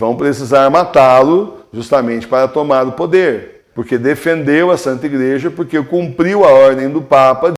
Vão precisar matá-lo justamente para tomar o poder, porque defendeu a Santa Igreja, porque cumpriu a ordem do Papa.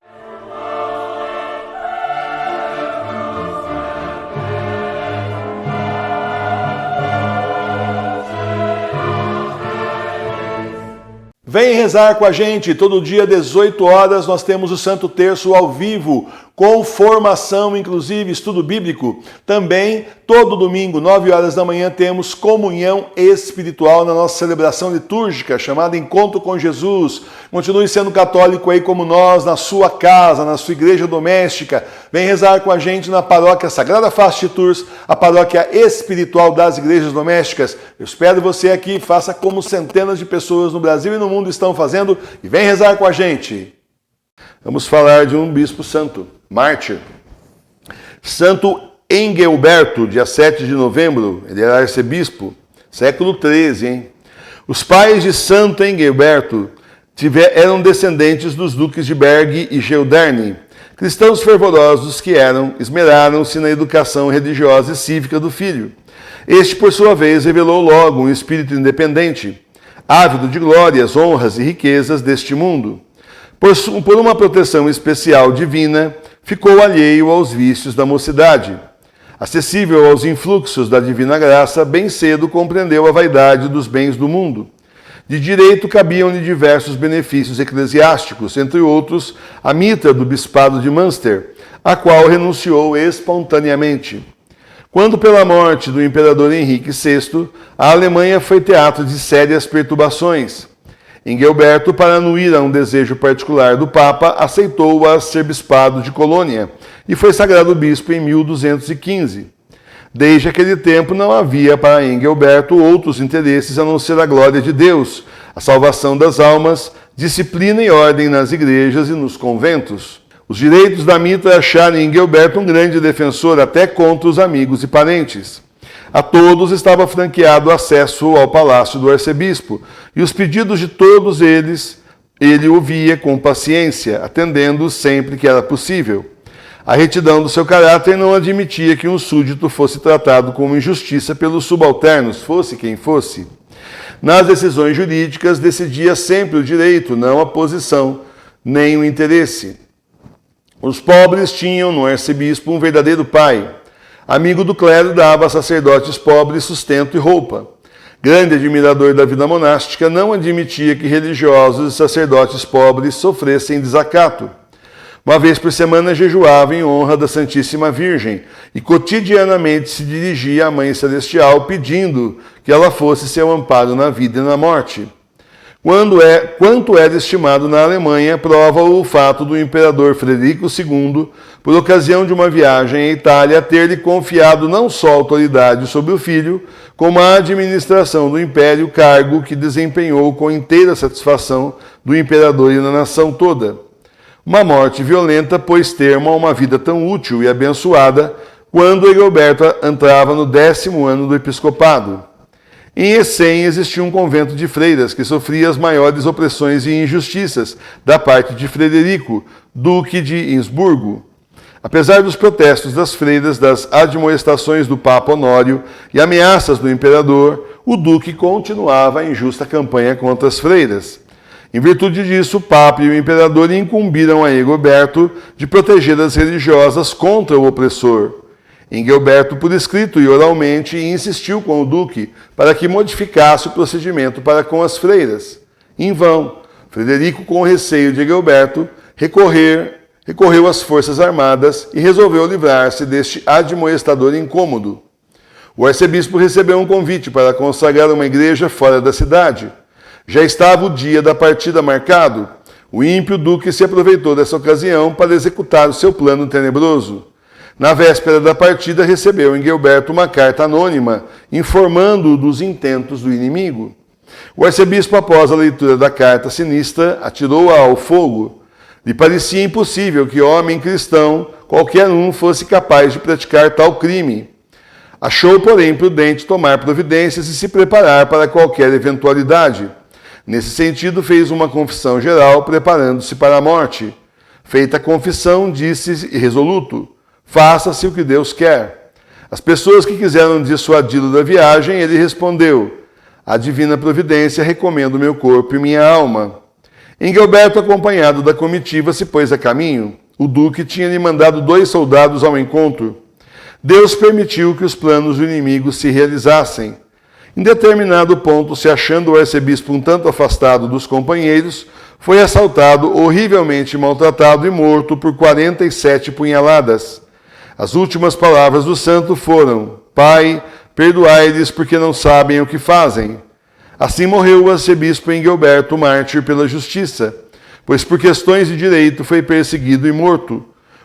Vem rezar com a gente, todo dia às 18 horas nós temos o Santo Terço ao vivo, com formação, inclusive estudo bíblico. Também, todo domingo, 9 horas da manhã, temos comunhão espiritual na nossa celebração litúrgica, chamada Encontro com Jesus. Continue sendo católico aí como nós, na sua casa, na sua igreja doméstica. Vem rezar com a gente na paróquia Sagrada Face de Tours, a paróquia espiritual das igrejas domésticas. Eu espero você aqui, faça como centenas de pessoas no Brasil e no mundo estão fazendo, e vem rezar com a gente. Vamos falar de um bispo santo, mártir. Santo Engelberto, dia 7 de novembro, ele era arcebispo, século XIII, hein? Os pais de Santo Engelberto eram descendentes dos duques de Berg e Gelderne. Cristãos fervorosos que eram, esmeraram-se na educação religiosa e cívica do filho. Este, por sua vez, revelou logo um espírito independente, ávido de glórias, honras e riquezas deste mundo. Por uma proteção especial divina, ficou alheio aos vícios da mocidade. Acessível aos influxos da divina graça, bem cedo compreendeu a vaidade dos bens do mundo. De direito cabiam-lhe diversos benefícios eclesiásticos, entre outros a mitra do bispado de Münster, a qual renunciou espontaneamente. Quando, pela morte do imperador Henrique VI, a Alemanha foi teatro de sérias perturbações, Engelberto, para anuir a um desejo particular do Papa, aceitou o arcebispado de Colônia e foi sagrado bispo em 1215. Desde aquele tempo não havia para Engelberto outros interesses a não ser a glória de Deus, a salvação das almas, disciplina e ordem nas igrejas e nos conventos. Os direitos da mitra acharam em Engelberto um grande defensor até contra os amigos e parentes. A todos estava franqueado acesso ao palácio do arcebispo, e os pedidos de todos eles ele ouvia com paciência, atendendo-os sempre que era possível. A retidão do seu caráter não admitia que um súdito fosse tratado com injustiça pelos subalternos, fosse quem fosse. Nas decisões jurídicas decidia sempre o direito, não a posição, nem o interesse. Os pobres tinham no arcebispo um verdadeiro pai. Amigo do clero, dava a sacerdotes pobres sustento e roupa. Grande admirador da vida monástica, não admitia que religiosos e sacerdotes pobres sofressem desacato. Uma vez por semana jejuava em honra da Santíssima Virgem e cotidianamente se dirigia à Mãe Celestial pedindo que ela fosse seu amparo na vida e na morte. Quanto era estimado na Alemanha, prova-o o fato do imperador Frederico II, por ocasião de uma viagem à Itália, ter-lhe confiado não só a autoridade sobre o filho, como a administração do império, cargo que desempenhou com inteira satisfação do imperador e da nação toda. Uma morte violenta pôs termo a uma vida tão útil e abençoada quando Engelberto entrava no 10º ano do episcopado. Em Essen existia um convento de freiras que sofria as maiores opressões e injustiças da parte de Frederico, duque de Innsbruck. Apesar dos protestos das freiras, das admoestações do Papa Honório e ameaças do imperador, o duque continuava a injusta campanha contra as freiras. Em virtude disso, o Papa e o imperador incumbiram a Engelberto de proteger as religiosas contra o opressor. Engelberto, por escrito e oralmente, insistiu com o duque para que modificasse o procedimento para com as freiras. Em vão, Frederico, com receio de Engelberto, recorreu às forças armadas e resolveu livrar-se deste admoestador incômodo. O arcebispo recebeu um convite para consagrar uma igreja fora da cidade. Já estava o dia da partida marcado. O ímpio duque se aproveitou dessa ocasião para executar o seu plano tenebroso. Na véspera da partida, recebeu Engelberto uma carta anônima, informando-o dos intentos do inimigo. O arcebispo, após a leitura da carta sinistra, atirou-a ao fogo. Lhe parecia impossível que homem cristão, qualquer um, fosse capaz de praticar tal crime. Achou, porém, prudente tomar providências e se preparar para qualquer eventualidade. Nesse sentido, fez uma confissão geral, preparando-se para a morte. Feita a confissão, disse resoluto: faça-se o que Deus quer. As pessoas que quiseram dissuadi-lo da viagem, ele respondeu: a divina providência recomenda o meu corpo e minha alma. Engelberto, acompanhado da comitiva, se pôs a caminho. O duque tinha lhe mandado 2 soldados ao encontro. Deus permitiu que os planos do inimigo se realizassem. Em determinado ponto, se achando o arcebispo um tanto afastado dos companheiros, foi assaltado, horrivelmente maltratado e morto por 47 punhaladas. As últimas palavras do santo foram: Pai, perdoai-lhes porque não sabem o que fazem. Assim morreu o arcebispo Engelberto, mártir pela justiça, pois por questões de direito foi perseguido e morto.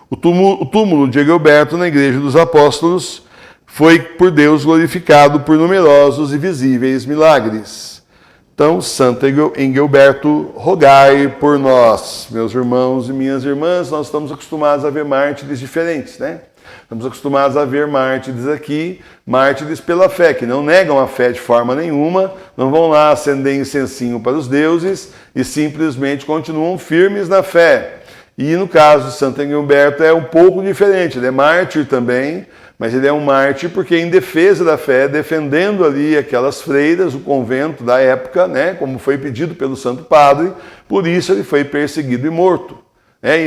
O túmulo de Engelberto na Igreja dos Apóstolos foi por Deus glorificado por numerosos e visíveis milagres. Então, Santo Engelberto, rogai por nós. Meus irmãos e minhas irmãs, nós estamos acostumados a ver mártires diferentes, né? Estamos acostumados a ver mártires aqui, mártires pela fé, que não negam a fé de forma nenhuma, não vão lá acender incensinho para os deuses e simplesmente continuam firmes na fé. E no caso de Santo Engelberto é um pouco diferente, ele é mártir também, mas ele é um mártir porque em defesa da fé, defendendo ali aquelas freiras, o convento da época, né, como foi pedido pelo Santo Padre, por isso ele foi perseguido e morto.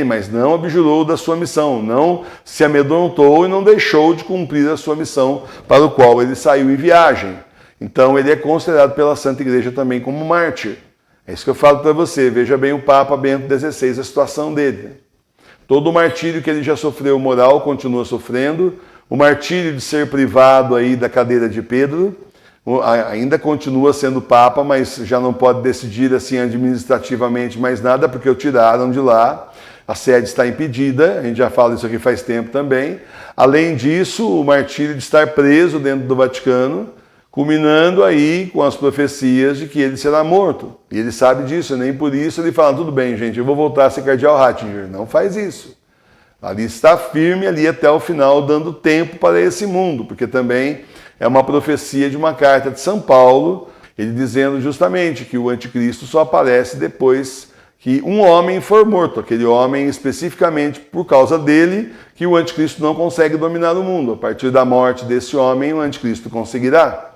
Mas não abjurou da sua missão, não se amedrontou e não deixou de cumprir a sua missão para o qual ele saiu em viagem. Então ele é considerado pela Santa Igreja também como mártir. É isso que eu falo para você, veja bem o Papa Bento XVI, a situação dele. Todo o martírio que ele já sofreu moral continua sofrendo, o martírio de ser privado aí da cadeira de Pedro, ainda continua sendo Papa, mas já não pode decidir assim administrativamente mais nada, porque o tiraram de lá. A sede está impedida, a gente já fala isso aqui faz tempo também. Além disso, o martírio de estar preso dentro do Vaticano, culminando aí com as profecias de que ele será morto. E ele sabe disso, nem por isso ele fala: tudo bem, gente, eu vou voltar a ser cardeal Ratzinger. Não faz isso. Ali está firme ali até o final, dando tempo para esse mundo, porque também é uma profecia de uma carta de São Paulo, ele dizendo justamente que o anticristo só aparece depois que um homem for morto, aquele homem especificamente por causa dele, que o anticristo não consegue dominar o mundo. A partir da morte desse homem, o anticristo conseguirá.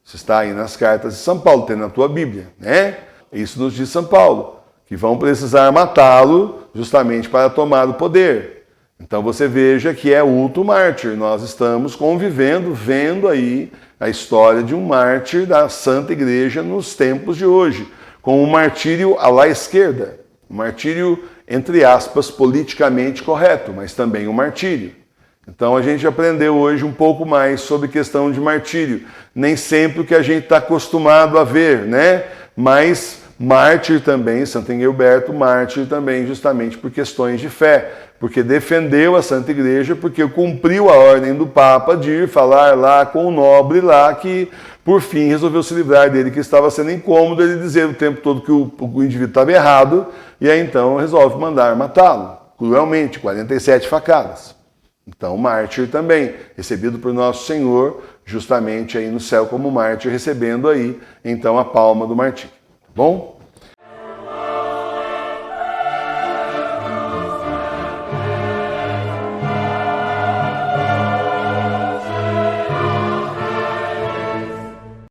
Isso está aí nas cartas de São Paulo, tem na tua Bíblia, né? Isso nos diz São Paulo, que vão precisar matá-lo justamente para tomar o poder. Então você veja que é outro mártir. Nós estamos convivendo, vendo aí a história de um mártir da Santa Igreja nos tempos de hoje, com um martírio à la esquerda, um martírio, entre aspas, politicamente correto, mas também um martírio. Então a gente aprendeu hoje um pouco mais sobre questão de martírio. Nem sempre o que a gente está acostumado a ver, né? Mas mártir também, Santo Engelberto, mártir também, justamente por questões de fé, porque defendeu a Santa Igreja, porque cumpriu a ordem do Papa de ir falar lá com o nobre lá, que por fim resolveu se livrar dele, que estava sendo incômodo ele dizer o tempo todo que o indivíduo estava errado, e aí então resolve mandar matá-lo, cruelmente, 47 facadas. Então, mártir também, recebido por Nosso Senhor, justamente aí no céu como mártir, recebendo aí, então, a palma do martírio. Tá bom?